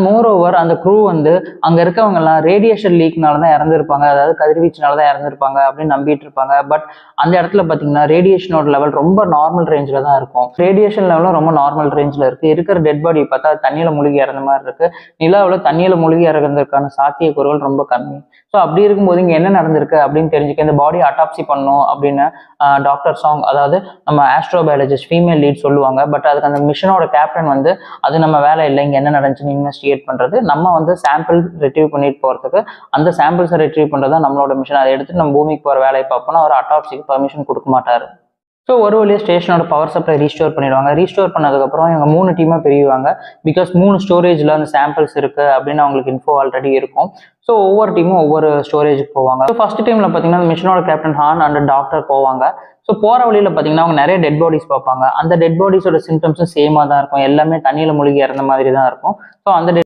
More over அந்த crew வந்து அங்க இருக்கவங்க எல்லாம் ரேடியேஷன் லீக்னால தான் இறந்துருப்பாங்க, அதாவது கதிர்வீச்சுனால தான் இறந்துருப்பாங்க அப்படின்னு நம்பிட்டு இருப்பாங்க. பட் அந்த இடத்துல பாத்தீங்கன்னா ரேடியேஷனோட லெவல் ரொம்ப நார்மல் ரேஞ்சில தான் இருக்கும். ரேடியேஷன் லெவலும் ரொம்ப நார்மல் ரேஞ்சில் இருக்கு. இருக்கிற டெட் பாடி பார்த்தா தண்ணியில மூழ்கி இறந்த மாதிரி இருக்கு. நிலாவில் தண்ணியில மூழ்கி இறங்குறதுக்கான சாத்தியக்கூறுகள் ரொம்ப கம்மி. ஸோ அப்படி இருக்கும்போது இங்க என்ன நடந்திருக்கு அப்படின்னு தெரிஞ்சுக்க இந்த பாடி அட்டாப்சி பண்ணணும் அப்படின்னு டாக்டர் சாங், அதாவது நம்ம ஆஸ்ட்ரோபயாலஜிஸ்ட் ஃபீமேல் லீட் சொல்லுவாங்க. பட் அதுக்கு அந்த மிஷனோட கேப்டன் வந்து அது நம்ம வேலை இல்லை, இங்க என்ன நடந்துச்சுன்னு இன்வெஸ்டிகேட் பண்றது, நம்ம வந்து சாம்பிள் ரிட்ரீவ் பண்ணிட்டு போறதுக்கு அந்த சாம்பிள்ஸை ரிட்ரீவ் பண்றது தான் நம்மளோட மிஷன். அதை எடுத்து நம்ம பூமிக்கு போற வேலையை பார்ப்போம்னா அவர் அட்டாப்சிக்கு பர்மிஷன் கொடுக்க மாட்டாரு. ஸோ ஒரு வழியாக ஸ்டேஷனோட பவர் சப்ளை ரீஸ்டோர் பண்ணிடுவாங்க. ரீஸ்டோர் பண்ணதுக்கப்புறம் இவங்க 3 டீமாக பிரிவாங்க. பிகாஸ் 3 ஸ்டோரேஜில் அந்த சாம்பிள்ஸ் இருக்குது அப்படின்னு அவங்களுக்கு இன்ஃபோ ஆல்ரெடி இருக்கும். ஸோ ஒவ்வொரு டீமும் ஒவ்வொரு ஸ்டோரேஜுக்கு போவாங்க. ஸோ ஃபர்ஸ்ட் டைமில் பார்த்தீங்கன்னா மிஷனோட கேப்டன் ஹான் அண்ட் டாக்டர் போவாங்க. ஸோ போகிற வழியில் பார்த்தீங்கன்னா அவங்க நிறைய டெட் பாடிஸ் பார்ப்பாங்க. அந்த டெட் பாடிஸோட சிம்டம்ஸும் சேமாக தான் இருக்கும். எல்லாமே தண்ணியில் மூழ்கி இறந்த மாதிரி தான் இருக்கும். ஸோ அந்த